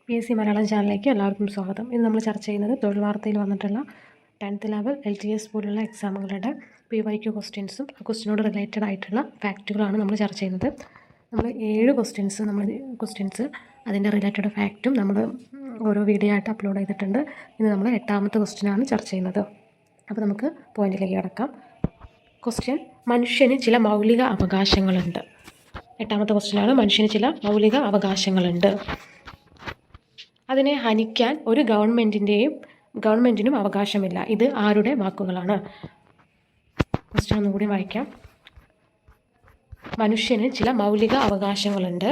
PSC Malayalam ചാനലിലേക്ക് എല്ലാവർക്കും സ്വാഗതം. ഇന്ന് നമ്മൾ ചർച്ച ചെയ്യുന്നത് തൊഴിൽ വാർത്തയിൽ വന്നിട്ടുള്ള 10th ലെവൽ LTS പോലുള്ള എക്സാമുകളുടെ PYQ ക്വസ്റ്റ്യൻസും ആ ക്വസ്റ്റ്യനോട് റിലേറ്റഡ് ആയിട്ടുള്ള ഫാക്റ്റുകളാണ് നമ്മൾ ചർച്ച ചെയ്യുന്നത്. നമ്മൾ 7 ക്വസ്റ്റ്യൻസ് അതിൻ്റെ റിലേറ്റഡ് ഫാക്റ്റും നമ്മൾ ഓരോ വീഡിയോ ആയിട്ട് അപ്ലോഡ് ചെയ്തിട്ടുണ്ട്. ഇന്ന് നമ്മൾ 8ാമത്തെ ക്വസ്റ്റ്യനാണ് ചർച്ച ചെയ്യുന്നത്. അപ്പോൾ നമുക്ക് പോയിന്റിലേക്ക് കിടക്കാം. ക്വസ്റ്റ്യൻ: മനുഷ്യന് ചില മൗലിക അവകാശങ്ങളുണ്ട്. 8ാമത്തെ ക്വസ്റ്റ്യനാണ്. മനുഷ്യന് ചില മൗലിക അവകാശങ്ങളുണ്ട്. അതിനെ ഹനിക്കാൻ ഒരു ഗവൺമെൻറ്റിനും അവകാശമില്ല. ഇത് ആരുടെ വാക്കുകളാണ്? ക്വസ്റ്റ്യൻ ഒന്നുകൂടി വായിക്കാം. മനുഷ്യന് ചില മൗലിക അവകാശങ്ങളുണ്ട്.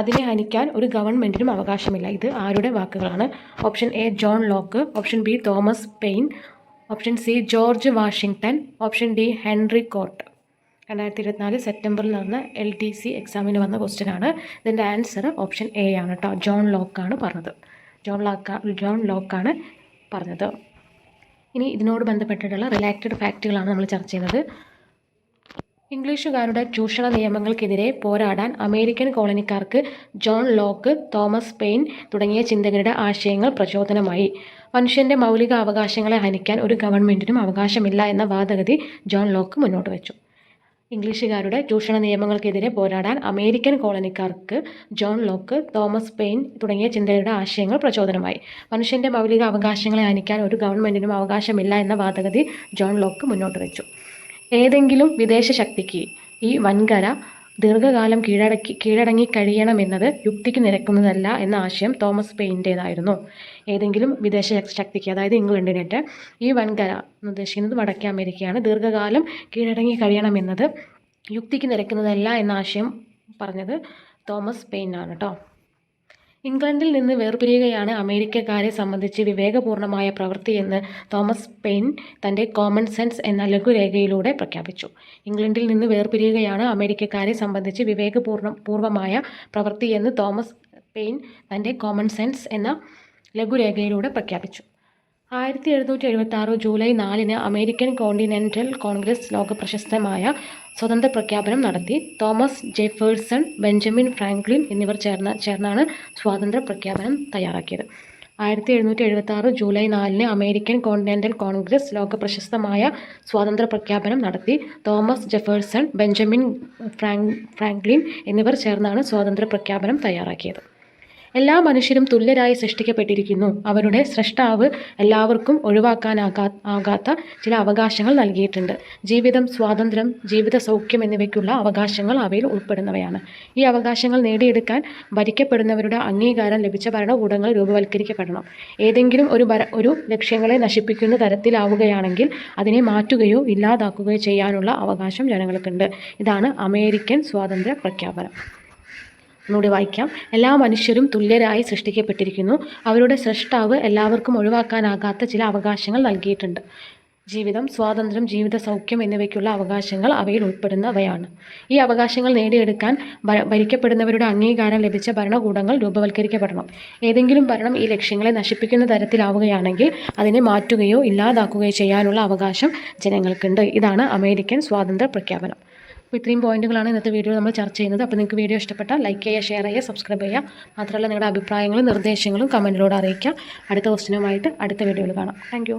അതിനെ ഹനിക്കാൻ ഒരു ഗവൺമെൻറ്റിനും അവകാശമില്ല. ഇത് ആരുടെ വാക്കുകളാണ്? Option A John Locke, option B Thomas pain, option C George Washington, option D Henry court. 2024 സെപ്റ്റംബറിൽ നടന്ന LTC എക്സാമിന് വന്ന ക്വസ്റ്റ്യനാണ്. ഇതിൻ്റെ ആൻസർ ഓപ്ഷൻ എ ആണ് കേട്ടോ. ജോൺ ലോക്കാണ് പറഞ്ഞത്. ജോൺ ലോക്കാണ് പറഞ്ഞത്. ഇനി ഇതിനോട് ബന്ധപ്പെട്ടിട്ടുള്ള റിലേറ്റഡ് ഫാക്റ്റുകളാണ് നമ്മൾ ചർച്ച ചെയ്യുന്നത്. ഇംഗ്ലീഷുകാരുടെ ചൂഷണ നിയമങ്ങൾക്കെതിരെ പോരാടാൻ അമേരിക്കൻ കോളനിക്കാർക്ക് ജോൺ ലോക്ക്, തോമസ് പെയിൻ തുടങ്ങിയ ചിന്തകരുടെ ആശയങ്ങൾ പ്രചോദനമായി. മനുഷ്യൻ്റെ മൗലിക അവകാശങ്ങളെ ഹനിക്കാൻ ഒരു ഗവൺമെൻറ്റിനും അവകാശമില്ല എന്ന വാദഗതി ജോൺ ലോക്ക് മുന്നോട്ട് വെച്ചു. ഇംഗ്ലീഷുകാരുടെ ചൂഷണ നിയമങ്ങൾക്കെതിരെ പോരാടാൻ അമേരിക്കൻ കോളനിക്കാർക്ക് ജോൺ ലോക്ക്, തോമസ് പെയിൻ തുടങ്ങിയ ചിന്തകരുടെ ആശയങ്ങൾ പ്രചോദനമായി. മനുഷ്യൻ്റെ മൗലിക അവകാശങ്ങളെ ഹനിക്കാൻ ഒരു ഗവൺമെൻറ്റിനും അവകാശമില്ല എന്ന വാദഗതി ജോൺ ലോക്ക് മുന്നോട്ട് വെച്ചു. ഏതെങ്കിലും വിദേശ ശക്തിക്ക് ഈ വൻകര ദീർഘകാലം കീഴടങ്ങി കഴിയണമെന്നത് യുക്തിക്ക് നിരക്കുന്നതല്ല എന്ന ആശയം തോമസ് പെയിൻ്റേതായിരുന്നു. ഏതെങ്കിലും വിദേശ ശക്തിക്ക്, അതായത് ഇംഗ്ലണ്ടിനേറ്റ് ഈ വൻകര എന്ന് ഉദ്ദേശിക്കുന്നത് വടക്കേ അമേരിക്കയാണ്, ദീർഘകാലം കീഴടങ്ങി കഴിയണമെന്നത് യുക്തിക്ക് നിരക്കുന്നതല്ല എന്ന ആശയം പറഞ്ഞത് തോമസ് പെയിൻ ആണ് കേട്ടോ. ഇംഗ്ലണ്ടിൽ നിന്ന് വേർപിരിയുകയാണ് അമേരിക്കക്കാരെ സംബന്ധിച്ച് വിവേകപൂർണമായ പ്രവൃത്തിയെന്ന് തോമസ് പെയിൻ തൻ്റെ കോമൺ സെൻസ് എന്ന ലഘുരേഖയിലൂടെ പ്രഖ്യാപിച്ചു. ഇംഗ്ലണ്ടിൽ നിന്ന് വേർപിരിയുകയാണ് അമേരിക്കക്കാരെ സംബന്ധിച്ച് വിവേകപൂർവമായ പ്രവൃത്തിയെന്ന് തോമസ് പെയിൻ തൻ്റെ കോമൺ സെൻസ് എന്ന ലഘുരേഖയിലൂടെ പ്രഖ്യാപിച്ചു. 1776 ജൂലൈ 4 അമേരിക്കൻ കോണ്ടിനെൻ്റൽ കോൺഗ്രസ് ലോകപ്രശസ്തമായ സ്വതന്ത്ര പ്രഖ്യാപനം നടത്തി. തോമസ് ജെഫേഴ്സൺ, ബെഞ്ചമിൻ ഫ്രാങ്ക്ലിൻ എന്നിവർ ചേർന്നാണ് സ്വാതന്ത്ര്യ പ്രഖ്യാപനം തയ്യാറാക്കിയത്. 1776 ജൂലൈ 4 അമേരിക്കൻ കോണ്ടിനെൻ്റൽ കോൺഗ്രസ് ലോകപ്രശസ്തമായ സ്വാതന്ത്ര്യ പ്രഖ്യാപനം നടത്തി. തോമസ് ജെഫേഴ്സൺ, ബെഞ്ചമിൻ ഫ്രാങ്ക്ലിൻ എന്നിവർ ചേർന്നാണ് സ്വാതന്ത്ര്യ പ്രഖ്യാപനം തയ്യാറാക്കിയത്. എല്ലാ മനുഷ്യരും തുല്യരായി സൃഷ്ടിക്കപ്പെട്ടിരിക്കുന്നു. അവരുടെ സ്രഷ്ടാവ് എല്ലാവർക്കും ഒഴിവാക്കാനാകാത്ത ചില അവകാശങ്ങൾ നൽകിയിട്ടുണ്ട്. ജീവിതം, സ്വാതന്ത്ര്യം, ജീവിത സൗഖ്യം എന്നിവയ്ക്കുള്ള അവകാശങ്ങൾ അവയിൽ ഉൾപ്പെടുന്നവയാണ്. ഈ അവകാശങ്ങൾ നേടിയെടുക്കാൻ ഭരിക്കപ്പെടുന്നവരുടെ അംഗീകാരം ലഭിച്ച ഭരണകൂടങ്ങൾ രൂപവൽക്കരിക്കപ്പെടണം. ഏതെങ്കിലും ഒരു ലക്ഷ്യങ്ങളെ നശിപ്പിക്കുന്ന തരത്തിലാവുകയാണെങ്കിൽ അതിനെ മാറ്റുകയോ ഇല്ലാതാക്കുകയോ ചെയ്യാനുള്ള അവകാശം ജനങ്ങൾക്കുണ്ട്. ഇതാണ് അമേരിക്കൻ സ്വാതന്ത്ര്യ പ്രഖ്യാപനം. ഒന്നുകൂടി വായിക്കാം. എല്ലാ മനുഷ്യരും തുല്യരായി സൃഷ്ടിക്കപ്പെട്ടിരിക്കുന്നു. അവരുടെ സ്രഷ്ടാവ് എല്ലാവർക്കും ഒഴിവാക്കാനാകാത്ത ചില അവകാശങ്ങൾ നൽകിയിട്ടുണ്ട്. ജീവിതം, സ്വാതന്ത്ര്യം, ജീവിത സൗഖ്യം എന്നിവയ്ക്കുള്ള അവകാശങ്ങൾ അവയിൽ ഉൾപ്പെടുന്നവയാണ്. ഈ അവകാശങ്ങൾ നേടിയെടുക്കാൻ ഭരിക്കപ്പെടുന്നവരുടെ അംഗീകാരം ലഭിച്ച ഭരണകൂടങ്ങൾ രൂപവൽക്കരിക്കപ്പെടണം. ഏതെങ്കിലും ഭരണം ഈ ലക്ഷ്യങ്ങളെ നശിപ്പിക്കുന്ന തരത്തിലാവുകയാണെങ്കിൽ അതിനെ മാറ്റുകയോ ഇല്ലാതാക്കുകയോ ചെയ്യാനുള്ള അവകാശം ജനങ്ങൾക്കുണ്ട്. ഇതാണ് അമേരിക്കൻ സ്വാതന്ത്ര്യ പ്രഖ്യാപനം. അപ്പോൾ ഇത്രയും പോയിന്റുകളാണ് ഇന്നത്തെ വീഡിയോ നമ്മൾ ചർച്ച ചെയ്യുന്നത്. അപ്പോൾ നിങ്ങൾക്ക് വീഡിയോ ഇഷ്ടപ്പെട്ടാൽ ലൈക്ക് ചെയ്യുക, ഷെയർ ചെയ്യുക, സബ്സ്ക്രൈബ് ചെയ്യുക. മാത്രമല്ല നിങ്ങളുടെ അഭിപ്രായങ്ങളും നിർദ്ദേശങ്ങളും കമൻറ്റിലൂടെ അറിയിക്കുക. അടുത്ത ക്വസ്റ്റ്യനുമായിട്ട് അടുത്ത വീഡിയോയിൽ കാണാം. താങ്ക്